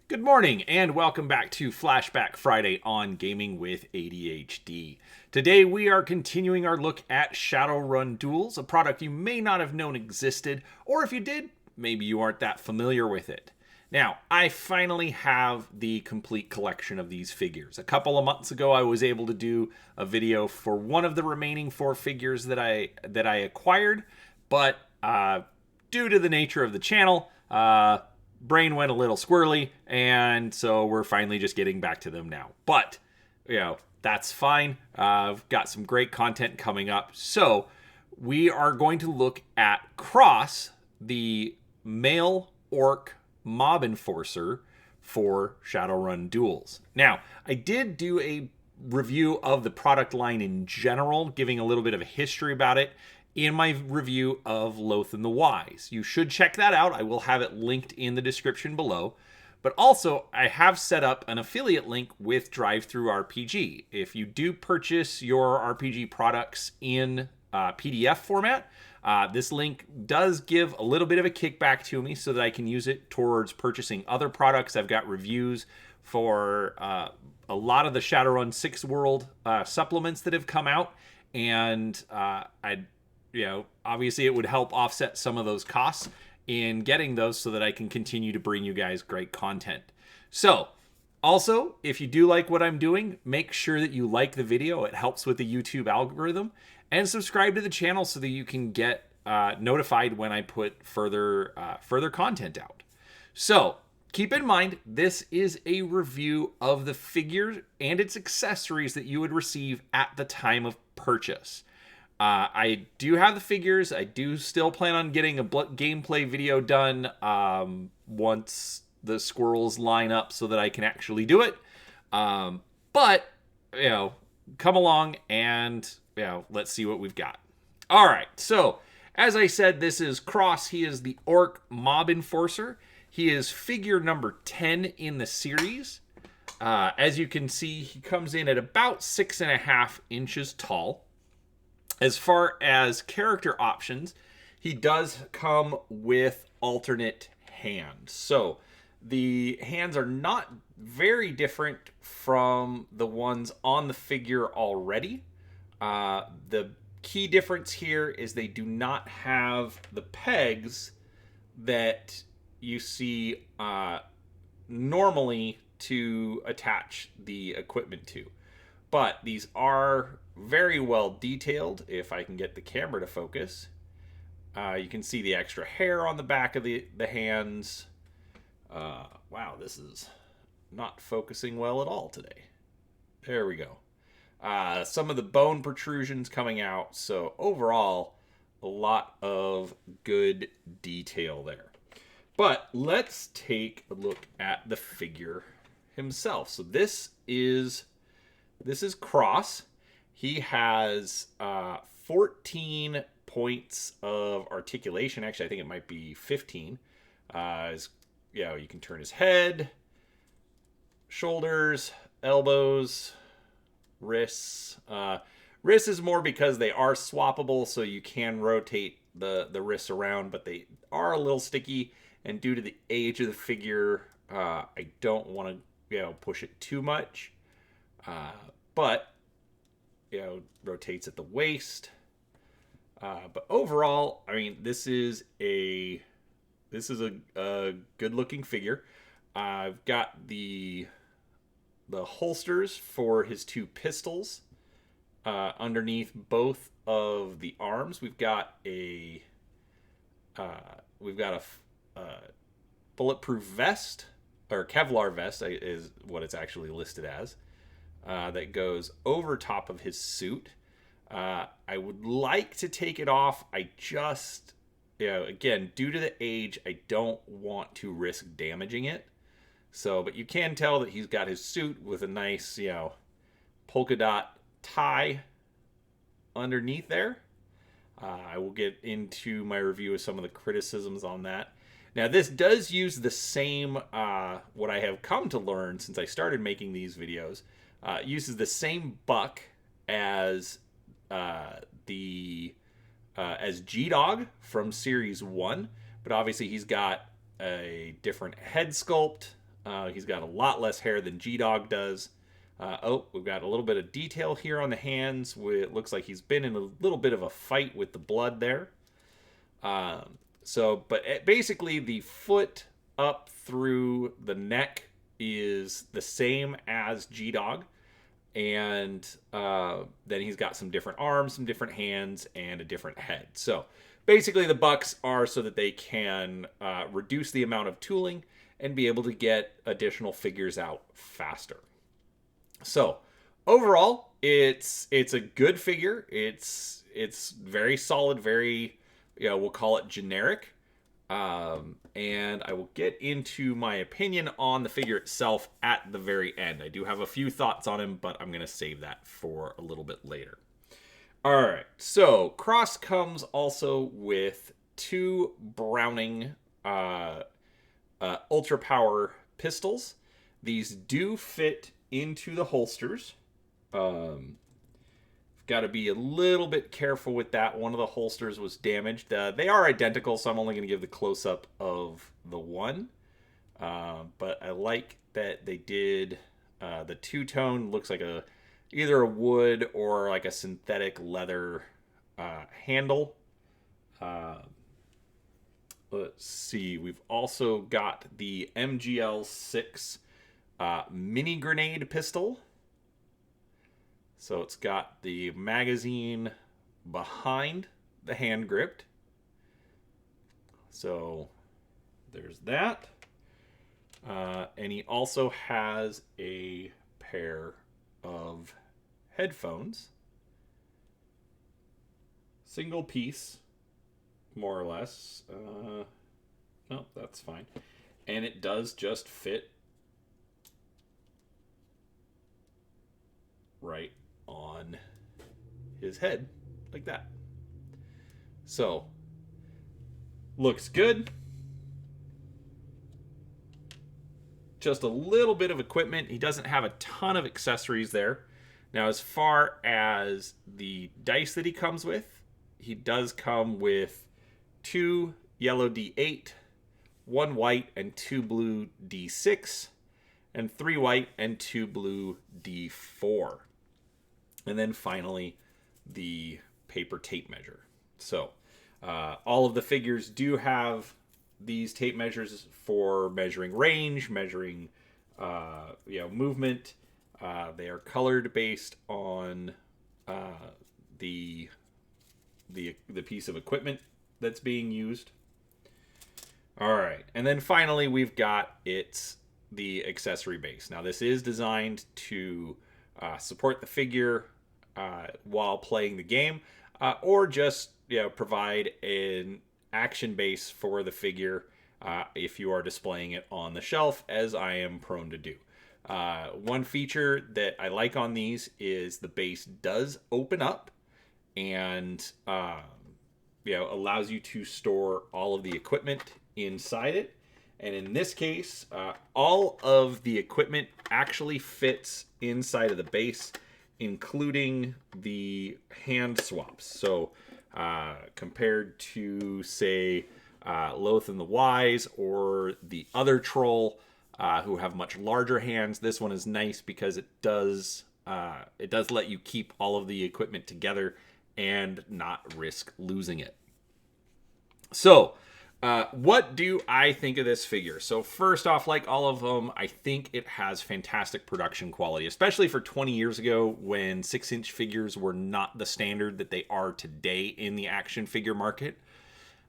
Good morning and welcome back to Flashback Friday on Gaming with ADHD. Today we are continuing our look at Shadowrun Duels, a product you may not have known existed, or if you did, maybe you aren't that familiar with it. Now, I finally have the complete collection of these figures. A couple of months ago I was able to do a video for one of the remaining 4 figures that I acquired, but due to the nature of the channel, brain went a little squirrely, and so we're finally just getting back to them now. But, that's fine. I've got some great content coming up. So, we are going to look at Kross, the male orc mob enforcer for Shadowrun Duels. Now, I did do a review of the product line in general, giving a little bit of a history about it in my review of Lothan the Wise. You should check that out. I will have it linked in the description below. But also, I have set up an affiliate link with DriveThruRPG. If you do purchase your RPG products in PDF format, this link does give a little bit of a kickback to me so that I can use it towards purchasing other products. I've got reviews for a lot of the Shadowrun 6 World supplements that have come out, and obviously it would help offset some of those costs in getting those so that I can continue to bring you guys great content. So, also, if you do like what I'm doing, make sure that you like the video. It helps with the YouTube algorithm. And subscribe to the channel so that you can get notified when I put further content out. So, keep in mind, this is a review of the figure and its accessories that you would receive at the time of purchase. I do have the figures. I do still plan on getting a gameplay video done once the squirrels line up so that I can actually do it. But, come along and, let's see what we've got. All right, so as I said, this is Kross. He is the Orc Mob Enforcer. He is figure number 10 in the series. As you can see, he comes in at about 6.5 inches tall. As far as character options, he does come with alternate hands. So the hands are not very different from the ones on the figure already. The key difference here is they do not have the pegs that you see normally to attach the equipment to. But these are very well detailed. If I can get the camera to focus, you can see the extra hair on the back of the hands. Wow, this is not focusing well at all today. There we go. Some of the bone protrusions coming out. So overall, a lot of good detail there. But let's take a look at the figure himself. So this is Kross. He has 14 points of articulation. Actually, I think it might be 15. You can turn his head, shoulders, elbows, wrists. Wrists is more because they are swappable, so you can rotate the wrists around, but they are a little sticky. And due to the age of the figure, I don't want to push it too much. But rotates at the waist. But overall, I mean, this is a good looking figure. I've got the holsters for his 2 pistols underneath both of the arms. We've got a bulletproof vest, or Kevlar vest is what it's actually listed as. That goes over top of his suit. I would like to take it off. I just, again, due to the age, I don't want to risk damaging it. So, but you can tell that he's got his suit with a nice, polka dot tie underneath there. I will get into my review of some of the criticisms on that. Now, this does use the same, what I have come to learn since I started making these videos, uses the same buck as G-Dog from Series 1, but obviously he's got a different head sculpt, He's got a lot less hair than G-Dog does. We've got a little bit of detail here on the hands. It looks like he's been in a little bit of a fight with the blood there. Basically the foot up through the neck is the same as G-Dog. And then he's got some different arms, some different hands, and a different head. So basically the bucks are so that they can reduce the amount of tooling and be able to get additional figures out faster. So overall, it's a good figure. It's very solid, very, we'll call it generic. And I will get into my opinion on the figure itself at the very end. I do have a few thoughts on him, but I'm going to save that for a little bit later. All right, so Kross comes also with 2 Browning Ultra Power pistols. These do fit into the holsters. Got to be a little bit careful with that. One of the holsters was damaged. They are identical, so I'm only going to give the close-up of the one. But I like that they did the two-tone. Looks like either a wood or like a synthetic leather handle. Let's see. We've also got the MGL6 mini grenade pistol. So it's got the magazine behind the hand grip. So there's that. And he also has a pair of headphones. Single piece, more or less. No, that's fine. And it does just fit right on his head like that. So looks good. Just a little bit of equipment. He doesn't have a ton of accessories there. Now, as far as the dice that he comes with, he does come with 2 yellow D8, 1 white and 2 blue D6, and 3 white and 2 blue D4. And then finally, the paper tape measure. So all of the figures do have these tape measures for measuring range, measuring movement. They are colored based on the piece of equipment that's being used. All right, and then finally we've got the accessory base. Now this is designed to support the figure while playing the game, or just provide an action base for the figure if you are displaying it on the shelf, as I am prone to do. One feature that I like on these is the base does open up and allows you to store all of the equipment inside it. And in this case, all of the equipment actually fits inside of the base, including the hand swaps. So compared to, say, Lothan the Wise or the other troll, who have much larger hands, this one is nice because it does let you keep all of the equipment together and not risk losing it. So what do I think of this figure? So first off, like all of them, I think it has fantastic production quality, especially for 20 years ago when 6-inch figures were not the standard that they are today in the action figure market.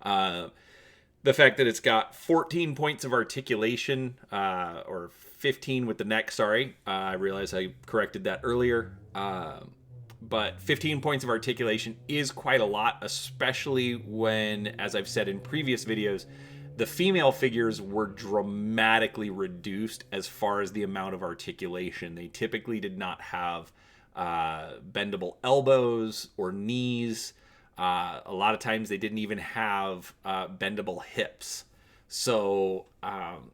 The fact that it's got 14 points of articulation, or 15 with the neck, sorry. I realized I corrected that earlier. But 15 points of articulation is quite a lot, especially when, as I've said in previous videos, the female figures were dramatically reduced as far as the amount of articulation. They typically did not have bendable elbows or knees. A lot of times they didn't even have bendable hips. So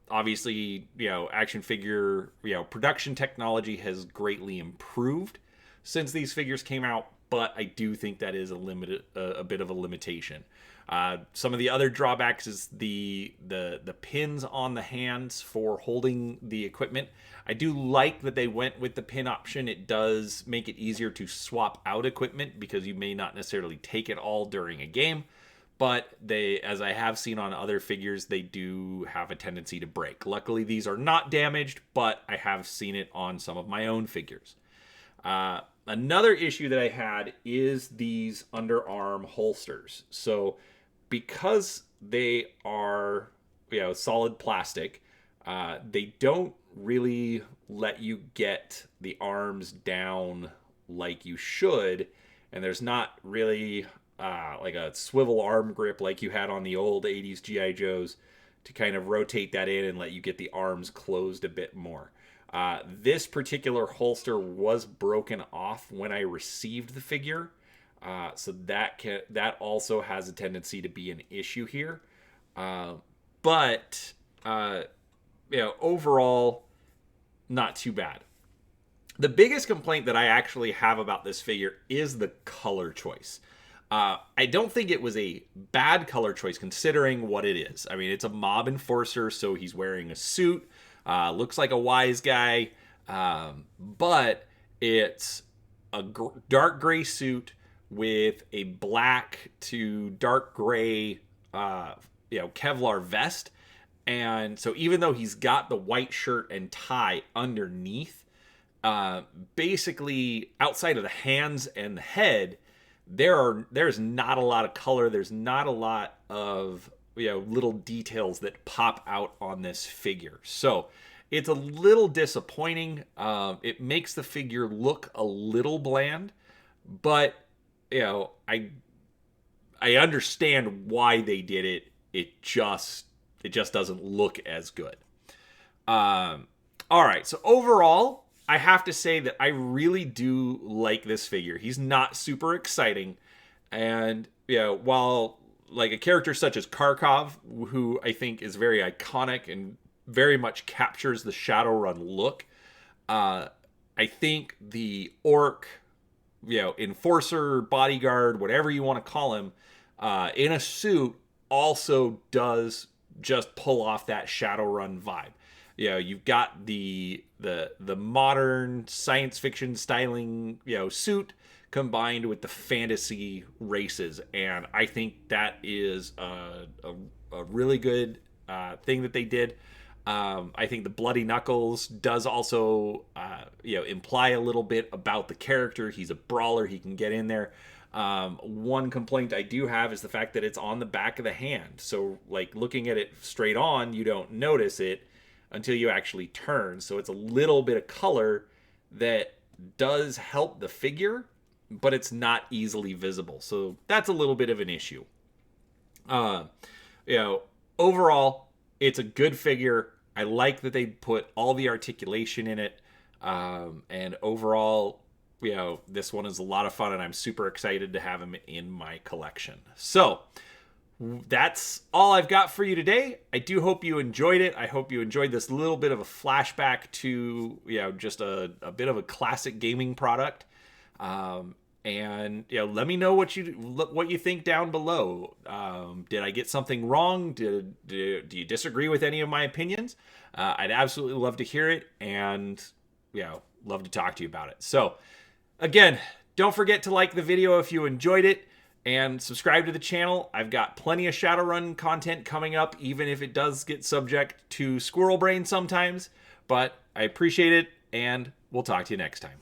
obviously, action figure, production technology has greatly improved since these figures came out, but I do think that is a bit of a limitation. Some of the other drawbacks is the pins on the hands for holding the equipment. I do like that they went with the pin option. It does make it easier to swap out equipment because you may not necessarily take it all during a game. But they, as I have seen on other figures, they do have a tendency to break. Luckily, these are not damaged, but I have seen it on some of my own figures. Another issue that I had is these underarm holsters. So because they are, solid plastic, they don't really let you get the arms down like you should, and there's not really like a swivel arm grip like you had on the old 80s G.I. Joes to kind of rotate that in and let you get the arms closed a bit more. This particular holster was broken off when I received the figure, so that also has a tendency to be an issue here. But overall, not too bad. The biggest complaint that I actually have about this figure is the color choice. I don't think it was a bad color choice considering what it is. I mean, it's a mob enforcer, so he's wearing a suit, looks like a wise guy, but it's a dark gray suit with a black to dark gray, Kevlar vest. And so even though he's got the white shirt and tie underneath, basically outside of the hands and the head, there's not a lot of color. There's not a lot of little details that pop out on this figure. So it's a little disappointing. It makes the figure look a little bland, but I understand why they did it. It just doesn't look as good. All right, so overall, I have to say that I really do like this figure. He's not super exciting. And, while like a character such as Kharkov, who I think is very iconic and very much captures the Shadowrun look, I think the orc, enforcer, bodyguard, whatever you want to call him, in a suit also does just pull off that Shadowrun vibe. You've got the modern science fiction styling, suit combined with the fantasy races, and I think that is a really good thing that they did. I think the bloody knuckles does also imply a little bit about the character. He's a brawler. He can get in there. One complaint I do have is the fact that it's on the back of the hand. So like looking at it straight on, you don't notice it until you actually turn. So it's a little bit of color that does help the figure, but it's not easily visible. So that's a little bit of an issue. Overall, it's a good figure. I like that they put all the articulation in it. And overall, this one is a lot of fun, and I'm super excited to have him in my collection. So that's all I've got for you today. I do hope you enjoyed it. I hope you enjoyed this little bit of a flashback to, just a bit of a classic gaming product. And let me know what you think down below. Did I get something wrong? Do you disagree with any of my opinions? I'd absolutely love to hear it, and love to talk to you about it. So again, don't forget to like the video if you enjoyed it, and subscribe to the channel. I've got plenty of Shadowrun content coming up, even if it does get subject to squirrel brain sometimes. But I appreciate it, and we'll talk to you next time.